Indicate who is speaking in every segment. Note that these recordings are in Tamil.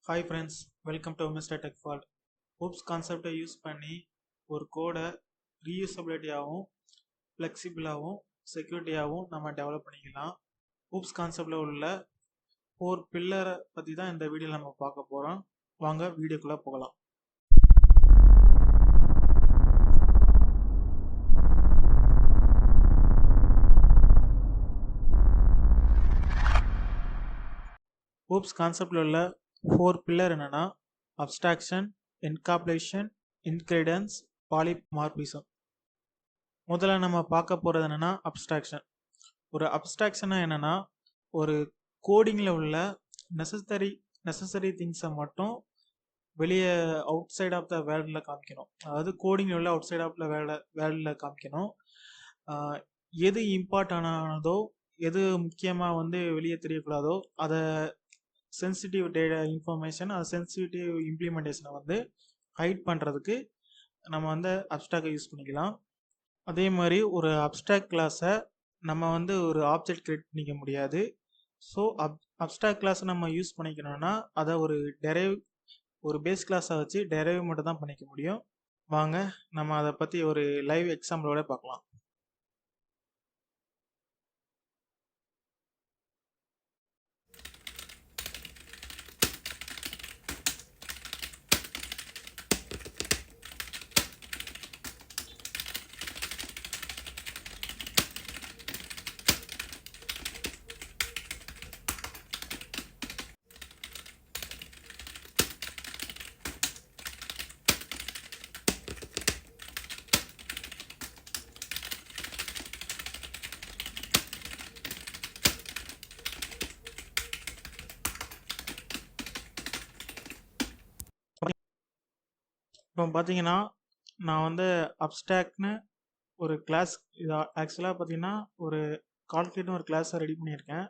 Speaker 1: Hi friends, welcome to mister Techfault. OOPs கான்செப்டை யூஸ் பண்ணி ஒரு கோடை ரீயூசபிலிட்டியாகவும் ஃப்ளெக்சிபிளாகவும் செக்யூரிட்டியாகவும் நம்ம டெவலப் பண்ணிக்கலாம். ஹூப்ஸ் கான்செப்டில் உள்ள 4 பில்லரை பற்றி தான் இந்த வீடியோவில் நம்ம பார்க்க போகிறோம். வாங்க வீடியோக்குள்ளே போகலாம். ஹூப்ஸ் கான்செப்டில் உள்ள 4 பில்லர் என்னென்னா அப்ஸ்ட்ராக்ஷன், என்காப்சுலேஷன், இன்கிரிடன்ஸ், பாலிமார்பிசம். முதல்ல நம்ம பார்க்க போகிறது என்னென்னா அப்ஸ்ட்ராக்ஷன். ஒரு அப்ஸ்ட்ராக்ஷனாக என்னென்னா ஒரு கோடிங்கில் உள்ள நெசசரி திங்ஸை மட்டும் வெளியே அவுட் சைட் ஆஃப் த வேர்ல்டில் காமிக்கணும். அதாவது கோடிங்கில் உள்ள அவுட் சைட் ஆஃப் த வேர்ல்டில் காமிக்கணும். எது இம்பார்ட்டண்டானதோ, எது முக்கியமாக வெளியே தெரியக்கூடாதோ அதை சென்சிட்டிவ் டேட்டா இன்ஃபர்மேஷன், அது சென்சிட்டிவ் இம்ப்ளிமெண்டேஷனை ஹைட் பண்ணுறதுக்கு நம்ம அப்ஸ்ட்ராக்டை யூஸ் பண்ணிக்கலாம். அதே மாதிரி ஒரு அப்ஸ்ட்ராக்ட் கிளாஸை நம்ம ஒரு ஆப்ஜெக்ட் கிரியேட் பண்ணிக்க முடியாது. ஸோ அப்ஸ்ட்ராக்ட் கிளாஸை நம்ம யூஸ் பண்ணிக்கணும்னா அதை ஒரு பேஸ் கிளாஸை வச்சு டெரைவ் மட்டும் தான் பண்ணிக்க முடியும். வாங்க நம்ம அதை பற்றி ஒரு லைவ் எக்ஸாம்பிளோட பார்க்கலாம். இப்போ பார்த்தீங்கன்னா நான் அப்ஸ்ட்ராக்ட்னு ஒரு கிளாஸ், இது ஆக்சுவலாக பார்த்தீங்கன்னா ஒரு கால்குலேட்னு ஒரு கிளாஸை ரெடி பண்ணியிருக்கேன்.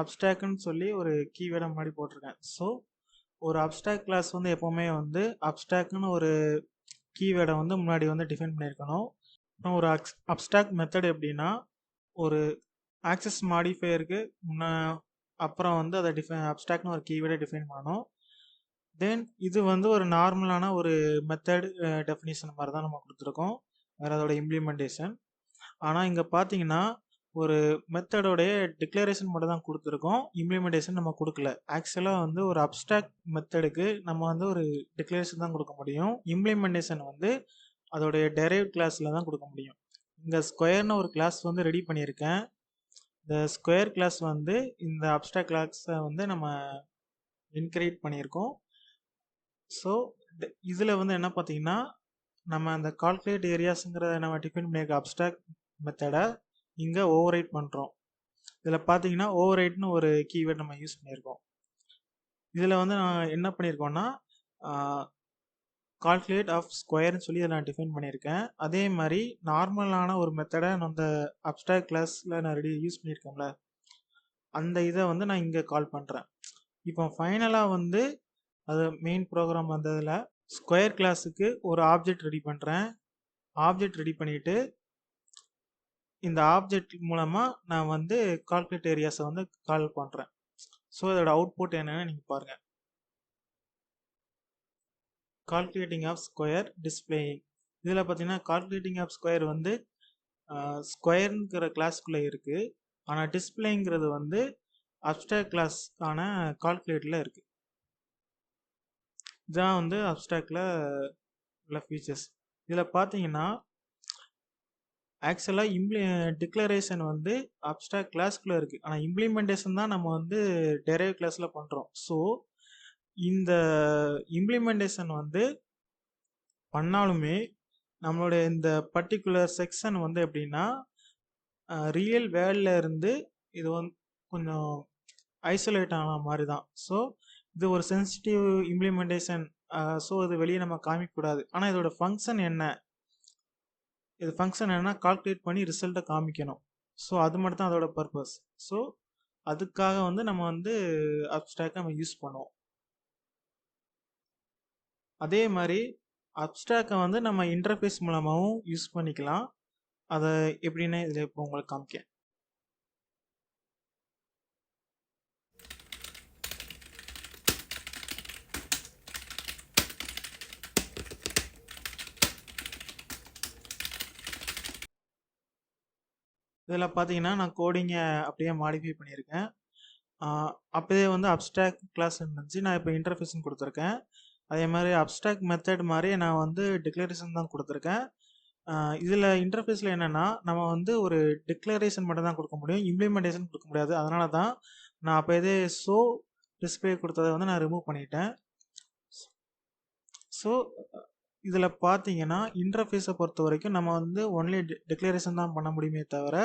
Speaker 1: அப்ஸ்ட்ராக்ட்னு சொல்லி ஒரு கீவேர்டை முன்னாடி போட்டிருக்கேன். ஸோ ஒரு அப்ஸ்ட்ராக்ட் கிளாஸ் எப்போவுமே அப்ஸ்ட்ராக்ட்னு ஒரு கீவேர்டை முன்னாடி டிஃபைன் பண்ணியிருக்கணும். ஒரு அப்ஸ்ட்ராக்ட் மெத்தட் எப்படின்னா, ஒரு ஆக்சஸ் மாடிஃபையருக்கு அப்புறம் அதை அப்ஸ்ட்ராக்ட்னு ஒரு கீவேர்டை டிஃபைன் பண்ணணும். தென் இது ஒரு நார்மலான ஒரு மெத்தட் டெஃபினிஷன் மாதிரி தான் நம்ம கொடுத்துருக்கோம், வேறு அதோட இம்ப்ளிமெண்டேஷன். ஆனால் இங்கே பார்த்தீங்கன்னா ஒரு மெத்தடோடைய டிக்ளரேஷன் மட்டும் தான் கொடுத்துருக்கோம், இம்ப்ளிமெண்டேஷன் நம்ம கொடுக்கல. ஆக்சுவலாக ஒரு அப்ஸ்ட்ராக்ட் மெத்தடுக்கு நம்ம ஒரு டிக்ளரேஷன் தான் கொடுக்க முடியும், இம்ப்ளிமெண்டேஷன் அதோடைய டெரைவ் கிளாஸில் தான் கொடுக்க முடியும். இங்கே ஸ்கொயர்னு ஒரு கிளாஸ் ரெடி பண்ணியிருக்கேன். இந்த ஸ்கொயர் கிளாஸ் இந்த அப்ஸ்ட்ராக்ட் கிளாஸை நம்ம இன்கிரியேட் பண்ணியிருக்கோம். ஸோ இதில் என்ன பார்த்தீங்கன்னா, நம்ம அந்த கால்குலேட் ஏரியாஸுங்கிறத நம்ம டிஃபைன் பண்ணியிருக்க அப்ஸ்ட்ராக்ட் மெத்தடை இங்கே ஓவர் ரைட் பண்ணுறோம். இதில் பார்த்தீங்கன்னா ஓவர் ரைட்னு ஒரு கீவேர்ட் நம்ம யூஸ் பண்ணியிருக்கோம். இதில் நான் என்ன பண்ணியிருக்கோன்னா கால்குலேட் ஆஃப் ஸ்கொயர்னு சொல்லி நான் டிஃபைன் பண்ணியிருக்கேன். அதே மாதிரி நார்மலான ஒரு மெத்தடை அந்த அப்ஸ்ட்ராக்ட் கிளாஸில் நான் யூஸ் பண்ணியிருக்கோம்ல, அந்த இதை நான் இங்கே கால் பண்ணுறேன். இப்போ ஃபைனலாக அது மெயின் ப்ரோக்ராம் வந்ததில் ஸ்கொயர் கிளாஸுக்கு ஒரு ஆப்ஜெக்ட் ரெடி பண்ணுறேன். ஆப்ஜெக்ட் ரெடி பண்ணிவிட்டு இந்த ஆப்ஜெக்ட் மூலமாக நான் கால்குலேட் ஏரியாஸை கால் பண்ணுறேன். ஸோ இதோட அவுட்புட் என்னன்னு நீங்கள் பாருங்கள். Calculating of square displaying. இதில் பார்த்தீங்கன்னா கால்குலேட்டிங் ஆஃப் ஸ்கொயர் ஸ்கொயருங்கிற கிளாஸ்க்குள்ளே இருக்குது. ஆனால் டிஸ்பிளேங்கிறது அப்ஸ்ட்ராக்ட் கிளாஸ்க்கான கால்குலேட்டில் இருக்குது. இதுதான் அப்ஸ்ட்ராக்டில் உள்ள ஃபீச்சர்ஸ். இதில் பார்த்தீங்கன்னா ஆக்சுவலாக டிக்ளரேஷன் அப்ஸ்ட்ராக்ட் கிளாஸ்க்குள்ளே இருக்குது, ஆனால் இம்ப்ளிமெண்டேஷன் தான் நம்ம டெரைவ் கிளாஸில் பண்ணுறோம். ஸோ இந்த இம்ப்ளிமெண்டேஷன் பண்ணாலுமே நம்மளுடைய இந்த பர்டிகுலர் செக்ஷன் எப்படின்னா ரியல் வேர்ல்டில் இருந்து இது கொஞ்சம் ஐசோலேட் ஆன மாதிரி தான். ஸோ இது ஒரு சென்சிட்டிவ் இம்ப்ளிமெண்டேஷன். ஸோ இது வெளியே நம்ம காமிக்கக்கூடாது. ஆனால் இதோட ஃபங்க்ஷன் என்ன, இது ஃபங்க்ஷன் என்னன்னா கால்குலேட் பண்ணி ரிசல்ட்டை காமிக்கணும். ஸோ அது மட்டும் தான் அதோட பர்பஸ். ஸோ அதுக்காக நம்ம அப்ஸ்ட்ராக்டை நம்ம யூஸ் பண்ணுவோம். அதே மாதிரி அப்ஸ்ட்ராக்டை நம்ம இன்டர்ஃபேஸ் மூலமாகவும் யூஸ் பண்ணிக்கலாம். அதை எப்படின்னு இதில் இப்போ உங்களுக்கு காமிக்கேன். இதில் பார்த்தீங்கன்னா நான் கோடிங்கை அப்படியே மாடிஃபை பண்ணியிருக்கேன். அப்போதே வந்து அப்ஸ்ட்ராக்ட் கிளாஸ் இருந்துச்சு, நான் இப்போ இன்டர்ஃபேஸ்ன்னு கொடுத்துருக்கேன். அதே மாதிரி அப்ஸ்ட்ராக்ட் மெத்தட் மாதிரி நான் வந்து டிக்ளரேஷன் தான் கொடுத்துருக்கேன். இதில் இன்டர்ஃபேஸில் என்னென்னா நம்ம வந்து ஒரு டிக்ளரேஷன் மட்டும் தான் கொடுக்க முடியும், இம்ப்ளிமெண்டேஷன் கொடுக்க முடியாது. அதனால தான் நான் அப்போ இதே ஷோ டிஸ்பிளே கொடுத்ததை வந்து நான் ரிமூவ் பண்ணிட்டேன். ஸோ இதில் பார்த்தீங்கன்னா இன்டர்ஃபேஸை பொறுத்த வரைக்கும் நம்ம வந்து ஒன்லி டிக்ளரேஷன் தான் பண்ண முடியுமே தவிர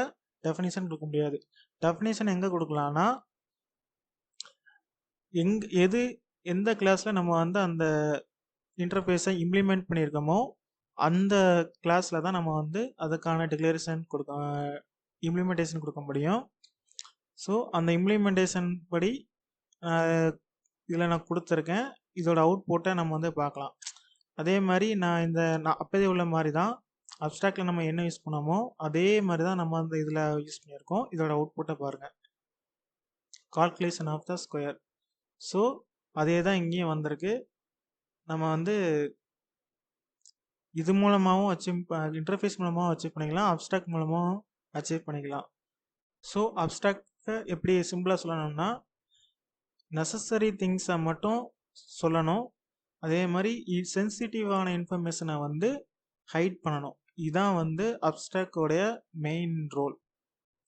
Speaker 1: டெஃபினிஷன் கொடுக்க முடியாது. டெஃபினிஷன் எங்கே கொடுக்கலான்னா எந்த கிளாஸில் நம்ம வந்து அந்த இன்டர்ஃபேஸை இம்ப்ளிமெண்ட் பண்ணியிருக்கோமோ அந்த கிளாஸில் தான் நம்ம வந்து அதுக்கான டிக்ளரேஷன் இம்ப்ளிமெண்டேஷன் கொடுக்க முடியும். ஸோ அந்த இம்ப்ளிமெண்டேஷன் படி இதில் நான் கொடுத்துருக்கேன். இதோட அவுட்புட்டை நம்ம வந்து பார்க்கலாம். அதே மாதிரி நான் அப்போதே உள்ள மாதிரி தான் அப்ஸ்ட்ராக்டில் நம்ம என்ன யூஸ் பண்ணோமோ அதே மாதிரி தான் நம்ம வந்து இதில் யூஸ் பண்ணியிருக்கோம். இதோட அவுட்புட்டை பாருங்கள், calculation of the square. So அதே தான் இங்கேயும் வந்திருக்கு. நம்ம வந்து இது மூலமாகவும் இன்டர்ஃபேஸ் மூலமாகவும் அச்சீவ் பண்ணிக்கலாம், அப்ஸ்ட்ராக்ட் மூலமாகவும் அச்சீவ் பண்ணிக்கலாம். ஸோ அப்ஸ்ட்ராக்டை எப்படி சிம்பிளாக சொல்லணும்னா நெசசரி திங்ஸை மட்டும் சொல்லணும். அதே மாதிரி சென்சிட்டிவான இன்ஃபர்மேஷனை வந்து ஹைட் பண்ணணும். இதுதான் வந்து அப்ஸ்ட்ராக்டோடைய மெயின் ரோல்.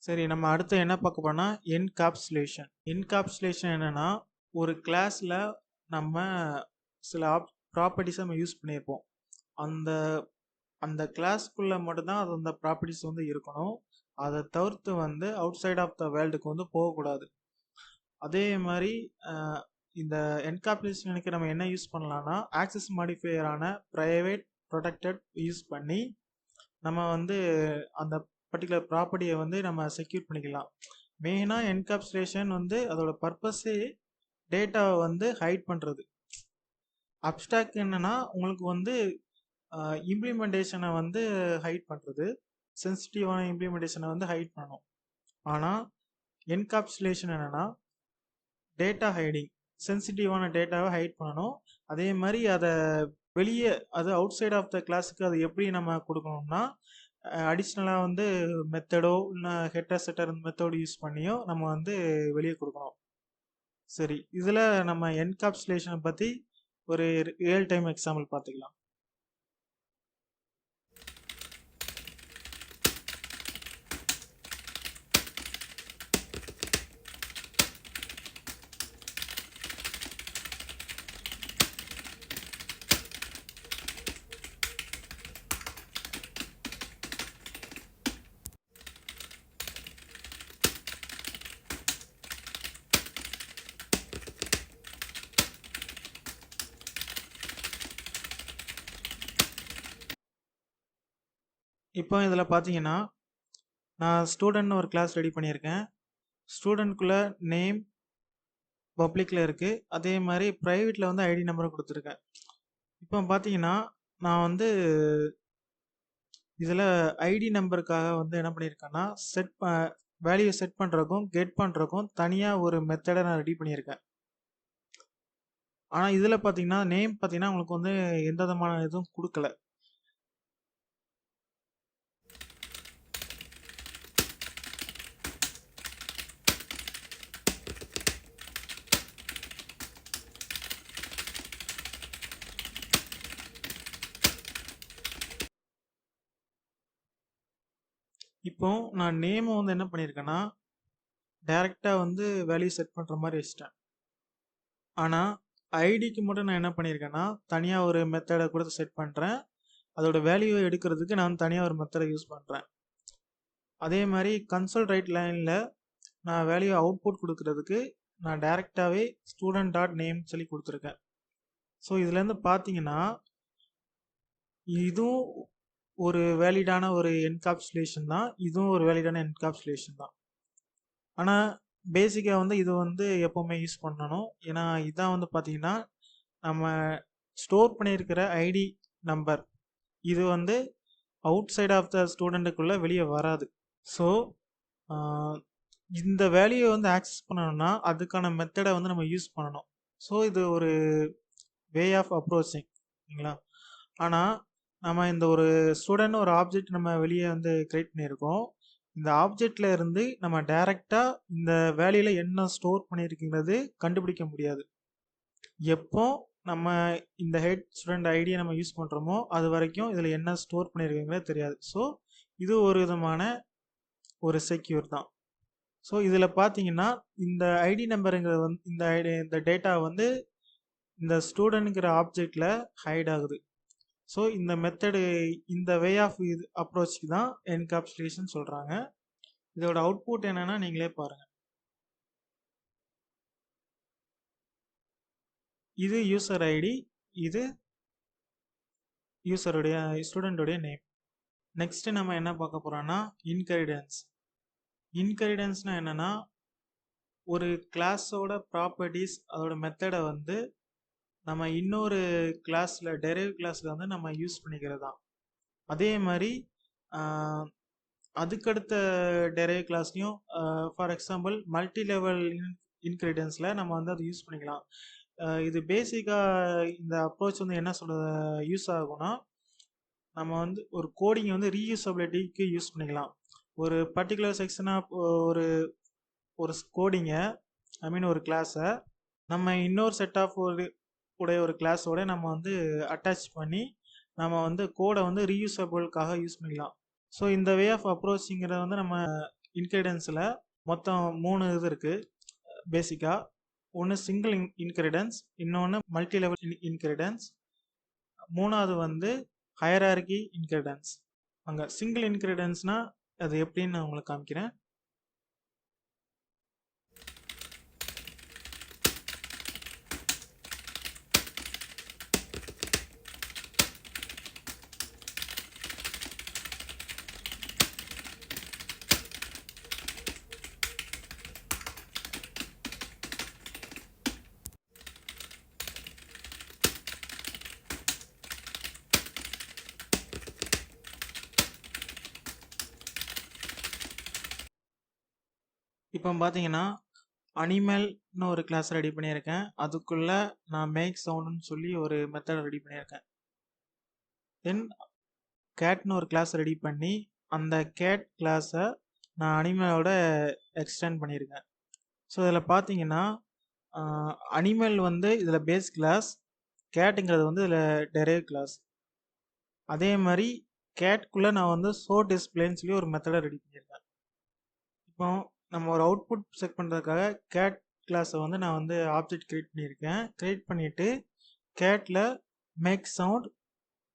Speaker 1: சரி, நம்ம அடுத்து என்ன பார்க்க போனால் என்காப்சுலேஷன். என்காப்சுலேஷன் என்னென்னா ஒரு கிளாஸில் நம்ம சில ப்ராப்பர்ட்டிஸை நம்ம யூஸ் பண்ணியிருப்போம். அந்த கிளாஸ்க்குள்ளே மட்டும்தான் அது அந்த ப்ராப்பர்ட்டிஸ் வந்து இருக்கணும். அதை தவிர்த்து வந்து அவுட் சைட் ஆஃப் த வேர்ல்டுக்கு வந்து போகக்கூடாது. அதே மாதிரி இந்த என்காப்சுலேஷனுக்கு நம்ம என்ன யூஸ் பண்ணலாம்னா ஆக்சஸ் மாடிஃபையரான ப்ரைவேட் ப்ரொடெக்டட் யூஸ் பண்ணி நம்ம வந்து அந்த பர்டிகுலர் ப்ராப்பர்ட்டியை வந்து நம்ம செக்யூர் பண்ணிக்கலாம். மெயினாக என்காப்சுலேஷன் வந்து அதோட பர்பஸே டேட்டாவை வந்து ஹைட் பண்ணுறது. அப்ஸ்ட்ராக்ட் என்னன்னா உங்களுக்கு வந்து இம்ப்ளிமெண்டேஷனை வந்து ஹைட் பண்ணுறது, சென்சிட்டிவான இம்ப்ளிமெண்டேஷனை வந்து ஹைட் பண்ணணும். ஆனால் என்காப்சுலேஷன் என்னென்னா டேட்டா ஹைடிங், சென்சிட்டிவான டேட்டாவை ஹைட் பண்ணணும். அதே மாதிரி அதை வெளியே அது அவுட் சைட் ஆஃப் த கிளாஸுக்கு அது எப்படி நம்ம கொடுக்கணும்னா அடிஷ்னலாக வந்து மெத்தடோ இல்லை ஹெட்டர் செட்டர் மெத்தட் யூஸ் பண்ணியோ நம்ம வந்து வெளியே கொடுக்கணும். சரி, இதில் நம்ம என்காப்சுலேஷனை பற்றி ஒரு ரியல் டைம் எக்ஸாம்பிள் பார்த்துக்கலாம். இப்போ இதில் பார்த்தீங்கன்னா நான் ஸ்டூடெண்ட்னு ஒரு கிளாஸ் ரெடி பண்ணியிருக்கேன். ஸ்டூடெண்ட்குள்ளே நேம் பப்ளிக்கில் இருக்குது, அதே மாதிரி ப்ரைவேட்டில் வந்து ஐடி நம்பரும் கொடுத்துருக்கேன். இப்போ பார்த்தீங்கன்னா நான் வந்து இதில் ஐடி நம்பருக்காக வந்து என்ன பண்ணியிருக்கேன்னா வேல்யூ செட் பண்ணுறக்கும் கெட் பண்ணுறக்கும் தனியாக ஒரு மெத்தடை நான் ரெடி பண்ணியிருக்கேன். ஆனால் இதில் பார்த்தீங்கன்னா நேம் பார்த்தீங்கன்னா உங்களுக்கு வந்து எந்த விதமான இதுவும் கொடுக்கல. இப்போ நான் நேமை வந்து என்ன பண்ணியிருக்கேன்னா டைரெக்டாக வந்து வேல்யூ செட் பண்ணுற மாதிரி வச்சிட்டேன். ஆனால் ஐடிக்கு மட்டும் நான் என்ன பண்ணியிருக்கேன்னா தனியாக ஒரு மெத்தடை கொடுத்து செட் பண்ணுறேன். அதோட வேல்யூவை எடுக்கிறதுக்கு நான் தனியாக ஒரு மெத்தடை யூஸ் பண்ணுறேன். அதே மாதிரி கன்சோல் ரைட் லைனில் நான் வேல்யூ அவுட்புட் கொடுக்கறதுக்கு நான் டைரெக்டாகவே ஸ்டூடெண்ட் டாட் நேம் சொல்லி கொடுத்துருக்கேன். ஸோ இதுலேருந்து பார்த்தீங்கன்னா இதுவும் ஒரு வேலிடான ஒரு என்காப்சுலேஷன் தான், இதுவும் ஒரு வேலிடான என்காப்சுலேஷன் தான். ஆனால் பேசிக்காக வந்து இது வந்து எப்போவுமே யூஸ் பண்ணணும். ஏன்னா இதான் வந்து பார்த்தீங்கன்னா நம்ம ஸ்டோர் பண்ணியிருக்கிற ஐடி நம்பர் இது வந்து அவுட் சைட் ஆஃப் த ஸ்டூடெண்ட்டுக்குள்ளே வெளியே வராது. ஸோ இந்த வேல்யூவை வந்து ஆக்சஸ் பண்ணணும்னா அதுக்கான மெத்தடை வந்து நம்ம யூஸ் பண்ணணும். ஸோ இது ஒரு வே ஆஃப் அப்ரோச்சிங் சரிங்களா. ஆனால் நம்ம இந்த ஒரு ஸ்டூடெண்ட் ஒரு ஆப்ஜெக்ட் நம்ம வெளியே வந்து கிரியேட் பண்ணியிருக்கோம். இந்த ஆப்ஜெக்ட்ல இருந்து நம்ம டைரக்டா இந்த வேல்யூல என்ன ஸ்டோர் பண்ணியிருக்குங்கிறது கண்டுபிடிக்க முடியாது. எப்போ நம்ம இந்த ஹெட் ஸ்டூடெண்ட் ஐடியை நம்ம யூஸ் பண்ணுறோமோ அது வரைக்கும் இதில் என்ன ஸ்டோர் பண்ணியிருக்குங்கிறது தெரியாது. ஸோ இது ஒரு விதமான ஒரு செக்யூர் தான். ஸோ இதில் பார்த்தீங்கன்னா இந்த ஐடி நம்பருங்கிறது வந்து இந்த டேட்டா வந்து இந்த ஸ்டூடெண்ட்ங்கிற ஆப்ஜெக்டில் ஹைட் ஆகுது. ஸோ இந்த மெத்தடு இந்த வே ஆஃப் இது அப்ரோச்சுக்கு தான் என்கேப்சுலேஷன் சொல்கிறாங்க. இதோட அவுட்புட் என்னன்னா நீங்களே பாருங்கள். இது யூசர் ஐடி, இது யூசருடைய ஸ்டூடெண்ட்டுடைய நேம். நெக்ஸ்ட் நம்ம என்ன பார்க்க போகிறோம்னா இன்ஹெரிடன்ஸ். இன்ஹெரிடன்ஸ்னால் என்னென்னா ஒரு கிளாஸோட ப்ராப்பர்ட்டிஸ் அதோட மெத்தடை வந்து நம்ம இன்னொரு கிளாஸில் டெரைவ் கிளாஸில் வந்து நம்ம யூஸ் பண்ணிக்கிறது தான். அதே மாதிரி அதுக்கடுத்த டெரைவ் கிளாஸ்லையும் ஃபார் எக்ஸாம்பிள் மல்டி லெவல் இன்ஹெரிடன்ஸில் நம்ம வந்து அதை யூஸ் பண்ணிக்கலாம். இது பேசிக்காக இந்த அப்ரோச் வந்து என்ன சொல்ல யூஸ் ஆகும்னா நம்ம வந்து ஒரு கோடிங்கை வந்து ரீயூசபிலிட்டிக்கு யூஸ் பண்ணிக்கலாம். ஒரு பர்டிகுலர் செக்ஷனாக ஒரு கோடிங்கை ஒரு கிளாஸை நம்ம இன்னொரு செட் ஆஃப் ஒரு கிளாஸோட நம்ம வந்து அட்டாச் பண்ணி நம்ம வந்து கோடை வந்து ரீயூசபிளுக்காக யூஸ் பண்ணிக்கலாம். ஸோ இந்த வே ஆஃப் அப்ரோச்சிங்கிறத வந்து நம்ம இன்ஹெரிடன்ஸில் மொத்தம் 3 இது இருக்குது பேசிக்காக. ஒன்று சிங்கிள் இன்ஹெரிடன்ஸ், இன்னொன்று மல்டி லெவல் இன்ஹெரிடன்ஸ், மூணாவது வந்து ஹையரார்கி இன்ஹெரிடன்ஸ். அங்கே சிங்கிள் இன்ஹெரிடன்ஸ்னால் அது எப்படின்னு நான் உங்களுக்கு காமிக்கிறேன். இப்போ பார்த்தீங்கன்னா அனிமல்னு ஒரு கிளாஸ் ரெடி பண்ணியிருக்கேன். அதுக்குள்ளே நான் மேக் சவுண்டுன்னு சொல்லி ஒரு மெத்தட் ரெடி பண்ணியிருக்கேன். தென் கேட்னு ஒரு கிளாஸ் ரெடி பண்ணி அந்த கேட் கிளாஸை நான் அனிமலோட எக்ஸ்டெண்ட் பண்ணியிருக்கேன். ஸோ இதில் பார்த்தீங்கன்னா அனிமல் வந்து இதில் பேஸ் கிளாஸ், கேட்டுங்கிறது வந்து இதில் டெரைவ் கிளாஸ். அதே மாதிரி கேட்குள்ளே நான் வந்து ஷோ டிஸ்பிளேன்னு சொல்லி ஒரு மெத்தடை ரெடி பண்ணியிருக்கேன். இப்போ நம்ம ஒரு அவுட்புட் செக் பண்ணுறதுக்காக கேட் கிளாஸை வந்து நான் வந்து ஆப்ஜெக்ட் கிரியேட் பண்ணியிருக்கேன். கிரியேட் பண்ணிவிட்டு கேட்டில் மேக் சவுண்ட்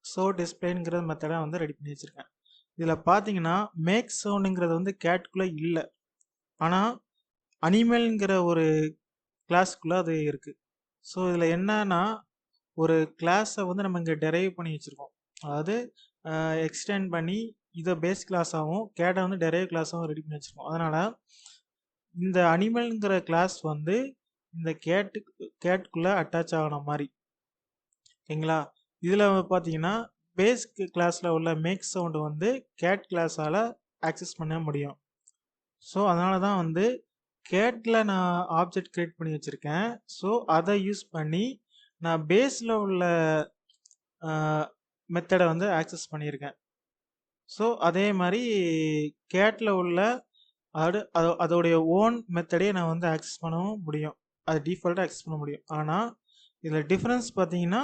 Speaker 1: ஷோ டிஸ்பிளேங்கிற மெத்தடை வந்து ரெடி பண்ணி வச்சுருக்கேன். இதில் பார்த்தீங்கன்னா மேக் சவுண்டுங்கிறது வந்து கேட்குள்ளே இல்லை, ஆனால் அனிமல்ங்கிற ஒரு கிளாஸ்க்குள்ளே அது இருக்குது. ஸோ இதில் என்னன்னா ஒரு கிளாஸை வந்து நம்ம இங்கே டெரைவ் பண்ணி வச்சுருக்கோம். அதாவது எக்ஸ்டெண்ட் பண்ணி இதை பேஸ் கிளாஸாகவும் கேட்டை வந்து டெரைவ் கிளாஸாகவும் ரெடி பண்ணி வச்சுருக்கோம். அதனால் இந்த அனிமல்ங்கிற கிளாஸ் வந்து இந்த கேட்டுக்குள்ளே அட்டாச் ஆகின மாதிரி ஓகேங்களா. இதில் பார்த்தீங்கன்னா பேஸ் கிளாஸில் உள்ள மேக் சவுண்டு வந்து கேட் கிளாஸால் ஆக்சஸ் பண்ண முடியும். ஸோ அதனால தான் வந்து கேட்டில் நான் ஆப்ஜெக்ட் கிரியேட் பண்ணி வச்சுருக்கேன். ஸோ அதை யூஸ் பண்ணி நான் பேஸில் உள்ள மெத்தடை வந்து ஆக்சஸ் பண்ணியிருக்கேன். ஸோ அதே மாதிரி கேட்டில் உள்ள அதோடைய ஓன் மெத்தடே நான் வந்து ஆக்சஸ் பண்ணவும் முடியும். அது டிஃபால்ட்டாக ஆக்சஸ் பண்ண முடியும். ஆனால் இதில் டிஃப்ரென்ஸ் பார்த்தீங்கன்னா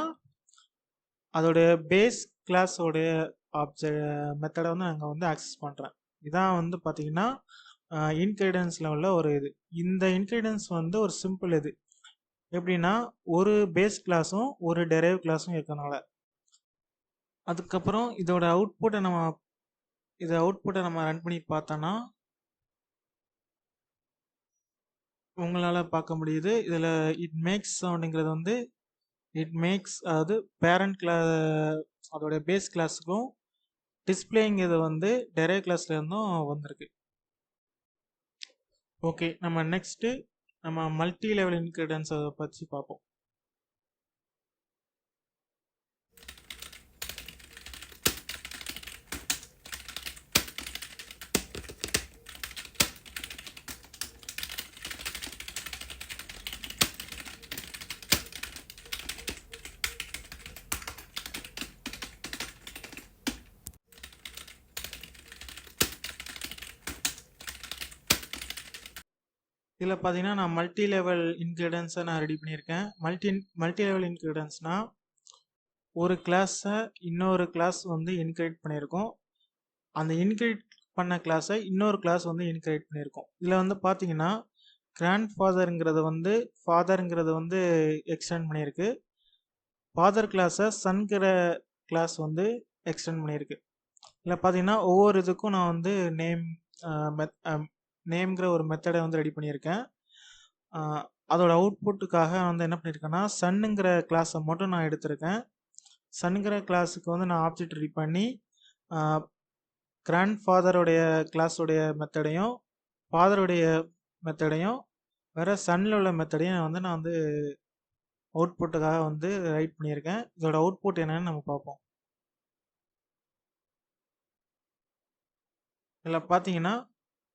Speaker 1: அதோடைய பேஸ் கிளாஸோடைய மெத்தடை வந்து நாங்கள் வந்து ஆக்சஸ் பண்ணுறேன். இதான் வந்து பார்த்தீங்கன்னா இன்ஹெரிடன்ஸில் உள்ள ஒரு இது. இந்த இன்ஹெரிடன்ஸ் வந்து ஒரு சிம்பிள் இது. எப்படின்னா ஒரு பேஸ் கிளாஸும் ஒரு டெரைவ் கிளாஸும் இருக்கனால. அதுக்கப்புறம் இதோட அவுட்புட்டை நம்ம ரன் பண்ணி பார்த்தோன்னா உங்களால் பார்க்க முடியுது. இதில் இட் மேக்ஸ் சவுண்டுங்கிறது வந்து இட் மேக்ஸ், அதாவது பேரண்ட் அதோடைய பேஸ் கிளாஸுக்கும் டிஸ்பிளேங்கிறது வந்து டெரைவ் கிளாஸ்ல இருந்தும் வந்திருக்கு. ஓகே, நம்ம நெக்ஸ்ட்டு நம்ம மல்டி லெவல் இன்ஹெரிடன்ஸை பற்றி பார்ப்போம். இதில் பார்த்தீங்கன்னா நான் மல்டி லெவல் இன்க்ரீடியன்ஸை நான் ரெடி பண்ணியிருக்கேன். மல்டி லெவல் இன்க்ரீடியன்ஸ்னால் ஒரு கிளாஸை இன்னொரு கிளாஸ் வந்து இன்க்ரீட் பண்ணியிருக்கோம். அந்த இன்க்ரீட் பண்ண கிளாஸை இன்னொரு கிளாஸ் வந்து இன்க்ரீட் பண்ணியிருக்கோம். இதில் வந்து பார்த்தீங்கன்னா கிராண்ட் ஃபாதருங்கிறது வந்து எக்ஸ்டெண்ட் பண்ணியிருக்கு. ஃபாதர் கிளாஸை சன்கிற கிளாஸ் வந்து எக்ஸ்டெண்ட் பண்ணியிருக்கு. இதில் பார்த்தீங்கன்னா ஒவ்வொரு இதுக்கும் நான் வந்து நேம்ங்கிற ஒரு மெத்தடை வந்து ரெடி பண்ணியிருக்கேன். அதோட அவுட்புட்டுக்காக வந்து என்ன பண்ணியிருக்கேன்னா சன்னுங்கிற கிளாஸை மட்டும் நான் எடுத்திருக்கேன். சன்னுங்கிற கிளாஸுக்கு வந்து நான் ஆப்ஜெக்ட் ரெடி பண்ணி கிராண்ட் ஃபாதருடைய கிளாஸுடைய மெத்தடையும் ஃபாதருடைய மெத்தடையும் வேறு சன்னில் உள்ள மெத்தடையும் நான் வந்து அவுட்புட்டுக்காக வந்து ரைட் பண்ணியிருக்கேன். இதோட அவுட்புட் என்னன்னு நம்ம பார்ப்போம். இதில் பார்த்தீங்கன்னா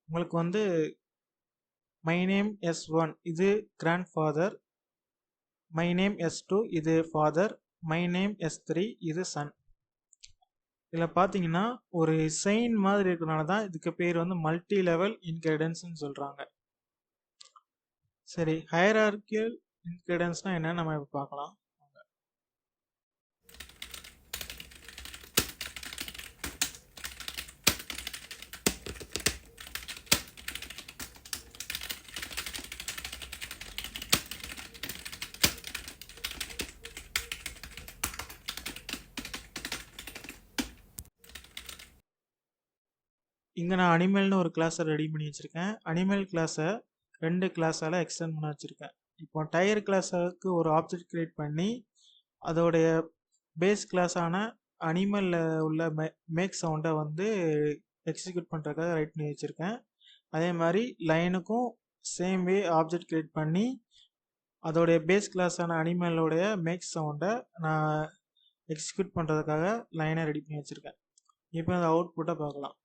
Speaker 1: உங்களுக்கு வந்து மை நேம் S1 இது grand father, my name S2 இது ஃபாதர், மை நேம் S3 இது சன். இதில் பார்த்தீங்கன்னா ஒரு செயின் மாதிரி இருக்கிறனால தான் இதுக்கு பேர் வந்து மல்டி லெவல் இன்கிரீடியன்ஸ்னு சொல்கிறாங்க. சரி, ஹையரார்கியல் இன்கிரீடியன்ஸ்னால் என்னன்னு நம்ம இப்போ பார்க்கலாம். இங்கே நான் அனிமல்னு ஒரு கிளாஸை ரெடி பண்ணி வச்சுருக்கேன். அனிமல் கிளாஸை 2 கிளாஸால் எக்ஸ்டெண்ட் பண்ண வச்சுருக்கேன். இப்போ டயர் கிளாஸுக்கு ஒரு ஆப்ஜெக்ட் க்ரியேட் பண்ணி அதோடைய பேஸ் கிளாஸான அனிமலில் உள்ள மேக் சவுண்டை வந்து எக்ஸிக்யூட் பண்ணுறதுக்காக ரைட் பண்ணி வச்சுருக்கேன். அதே மாதிரி லைனுக்கும் சேம் வே ஆப்ஜெக்ட் க்ரியேட் பண்ணி அதோடைய பேஸ் கிளாஸான அனிமலோடைய மேக் சவுண்டை நான் எக்ஸிக்யூட் பண்ணுறதுக்காக லைனை ரெடி பண்ணி வச்சுருக்கேன். இப்போ அந்த அவுட்புட்டை பார்க்கலாம்.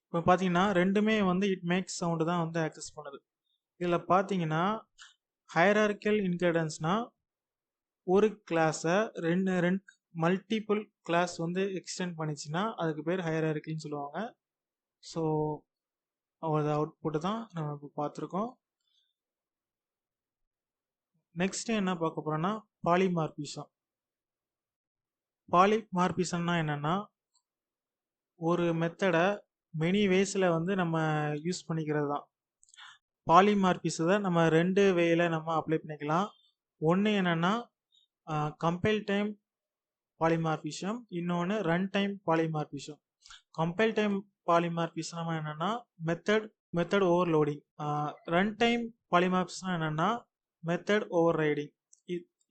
Speaker 1: இப்போ பார்த்தீங்கன்னா ரெண்டுமே வந்து இட் மேக்ஸ் சவுண்டு தான் வந்து ஆக்சஸ் பண்ணுது. இதில் பார்த்தீங்கன்னா ஹையரார்கியல் இன்கிரீடியன்ஸ்னால் ஒரு கிளாஸை ரெண்டு மல்டிபிள் கிளாஸ் வந்து எக்ஸ்டெண்ட் பண்ணிச்சுன்னா அதுக்கு பேர் ஹையரார்கின்னு சொல்லுவாங்க. ஸோ அது அவுட்புட்டு தான் நம்ம இப்போ பார்த்துருக்கோம். நெக்ஸ்ட்டு என்ன பார்க்க போகிறோன்னா பாலிமார்பிசம். பாலிமார்பிசம்னா என்னென்னா ஒரு மெத்தடை மெனி வேஸில் வந்து நம்ம யூஸ் பண்ணிக்கிறது தான். பாலிமார்பிசத்தை நம்ம 2 வேயில் நம்ம அப்ளை பண்ணிக்கலாம். ஒன்று என்னென்னா கம்பைல் டைம் பாலிமார்பிசம், இன்னொன்று run time polymorphism. Compile time polymorphism என்னென்னா method overloading. Run time polymorphism என்னென்னா மெத்தட் ஓவர் ரைடிங்.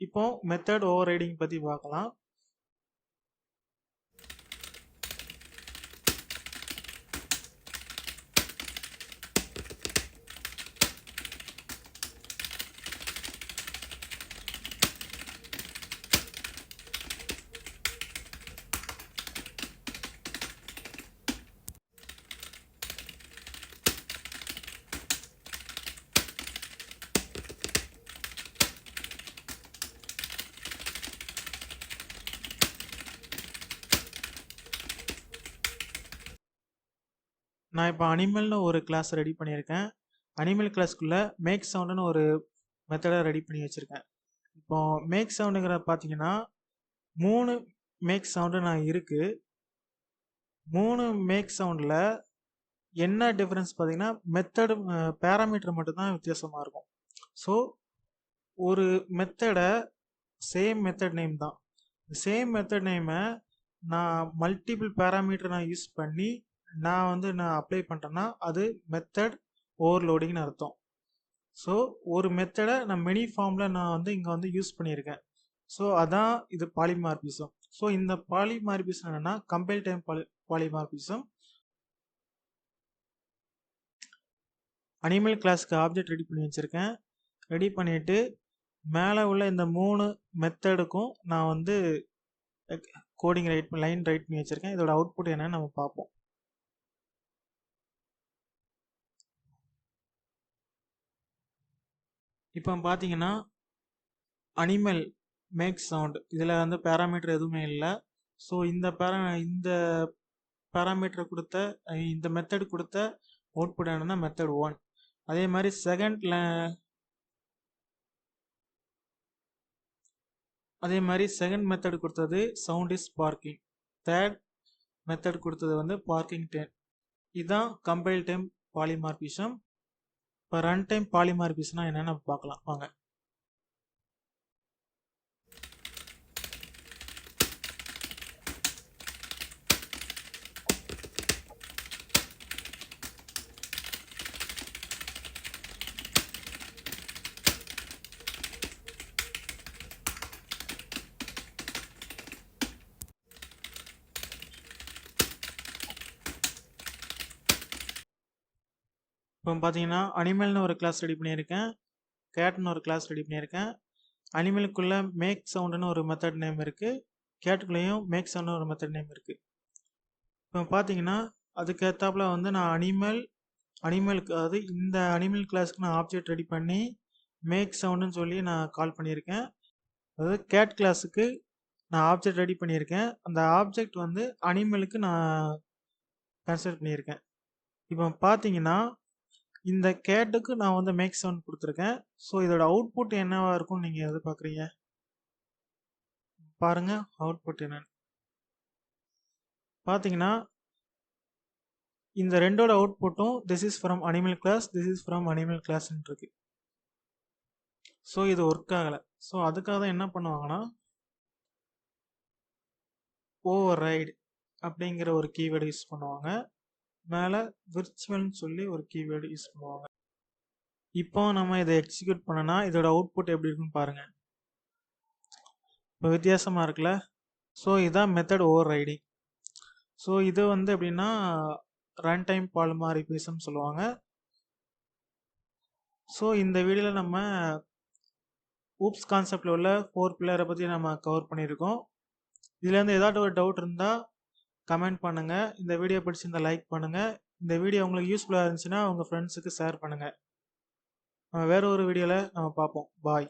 Speaker 1: இப்போ மெத்தட் ஓவர் ரைடிங் பற்றி பார்க்கலாம். நான் இப்போ அனிமல்னு ஒரு கிளாஸ் ரெடி பண்ணியிருக்கேன். அனிமல் கிளாஸ்க்குள்ளே மேக் சவுண்டுன்னு ஒரு மெத்தடை ரெடி பண்ணி வச்சுருக்கேன். இப்போ மேக் சவுண்டுங்கிற பார்த்தீங்கன்னா 3 மேக் சவுண்டு நான் இருக்குது. 3 மேக் சவுண்டில் என்ன டிஃப்ரென்ஸ் பார்த்தீங்கன்னா மெத்தடு பேராமீட்டர் மட்டும்தான் வித்தியாசமாக இருக்கும். ஸோ ஒரு மெத்தடை சேம் மெத்தட் நேம் தான். சேம் மெத்தட் நேமை நான் மல்டிபிள் பேராமீட்டர் நான் யூஸ் பண்ணி நான் அப்ளை பண்ணுறேன்னா அது மெத்தட் ஓவர்லோடிங்னு அர்த்தம். ஸோ ஒரு மெத்தடை நான் மெனி ஃபார்மில் நான் வந்து இங்கே வந்து யூஸ் பண்ணியிருக்கேன். ஸோ அதான் இது பாலிமார்பிசம். ஸோ இந்த பாலிமார்பிசம் என்னென்னா கம்பைல் டைம் பாலிமார்பிசம். அனிமல் கிளாஸ்க்கு ஆப்ஜெக்ட் ரெடி பண்ணி வச்சுருக்கேன். ரெடி பண்ணிவிட்டு மேலே உள்ள இந்த 3 மெத்தடுக்கும் நான் வந்து கோடிங் லைன் ரைட் பண்ணி வச்சுருக்கேன். இதோட அவுட்புட் என்னன்னு நம்ம பார்ப்போம். இப்போ பார்த்தீங்கன்னா அனிமல் மேக் சவுண்ட் இதில் வந்து பேராமீட்டர் எதுவுமே இல்லை. ஸோ இந்த பேராமீட்டரை கொடுத்த இந்த மெத்தட் கொடுத்த அவுட்புட் என்னன்னா மெத்தட் 1. அதே மாதிரி செகண்ட் மெத்தட் கொடுத்தது sound is parking. Third method கொடுத்தது வந்து பார்க்கிங் டைம். இதுதான் கம்பைல் டைம் பாலிமார்பிசம். இப்போ ரன் டைம் பாலிமார்பிசம்னா என்னன்னு பார்க்கலாம் வாங்க. இப்போ பார்த்தீங்கன்னா அனிமல்னு ஒரு கிளாஸ் ரெடி பண்ணியிருக்கேன், கேட்னு ஒரு கிளாஸ் ரெடி பண்ணியிருக்கேன். அனிமலுக்குள்ள மேக் சவுண்டுன்னு ஒரு மெத்தட் நேம் இருக்குது, கேட்டுக்குள்ளேயும் மேக் சவுண்டுன்னு ஒரு மெத்தட் நேம் இருக்குது. இப்போ பார்த்தீங்கன்னா அதுக்கேற்றாப்புல வந்து நான் அனிமலுக்கு அதாவது இந்த அனிமல் கிளாஸ்க்கு நான் ஆப்ஜெக்ட் ரெடி பண்ணி மேக் சவுண்டுன்னு சொல்லி நான் கால் பண்ணியிருக்கேன். அதாவது கேட் கிளாஸுக்கு நான் ஆப்ஜெக்ட் ரெடி பண்ணியிருக்கேன், அந்த ஆப்ஜெக்ட் வந்து அனிமலுக்கு நான் கன்சிடர் பண்ணியிருக்கேன். இப்போ பார்த்தீங்கன்னா இந்த கேட்டுக்கு நான் வந்து மேக் சவுண்ட் கொடுத்துருக்கேன். ஸோ இதோட அவுட்புட் என்னவா இருக்கும்னு நீங்கள் எதிர்பார்க்குறீங்க? பாருங்க அவுட்புட் என்னன்னு. பார்த்தீங்கன்னா இந்த ரெண்டோட அவுட்புட்டும் this is from animal class, this is from animal கிளாஸ்ன்னு இருக்கு. ஸோ இது ஒர்க் ஆகலை. ஸோ அதுக்காக தான் என்ன பண்ணுவாங்கன்னா ஓவர் ரைடு அப்படிங்கிற ஒரு கீவேர்டு யூஸ் பண்ணுவாங்க, மேலே விர்ச்சுவல்னு சொல்லி ஒரு கீவேர்டு யூஸ் பண்ணுவாங்க. இப்போ நம்ம இதை எக்ஸிக்யூட் பண்ணனா இதோட அவுட்புட் எப்படி இருக்குன்னு பாருங்க. இப்போ வித்தியாசமாக இருக்குல்ல. ஸோ இதுதான் மெத்தட் ஓவர் ரைடிங். ஸோ இது வந்து எப்படின்னா ரன் டைம் பாலிமார்பிசம் சொல்லுவாங்க. ஸோ இந்த வீடியோவில் நம்ம ஊப்ஸ் கான்செப்டில் உள்ள 4 பில்லரை பற்றி நம்ம கவர் பண்ணியிருக்கோம். இதுலேருந்து ஏதாட்டும் ஒரு டவுட் இருந்தால் கமெண்ட் பண்ணுங்கள். இந்த வீடியோ பிடிச்சிருந்தால் லைக் பண்ணுங்கள். இந்த வீடியோ உங்களுக்கு யூஸ்ஃபுல்லாக இருந்துச்சுன்னா உங்கள் ஃப்ரெண்ட்ஸுக்கு ஷேர் பண்ணுங்கள். வேற ஒரு வீடியோவில் நம்ம பார்ப்போம். பாய்.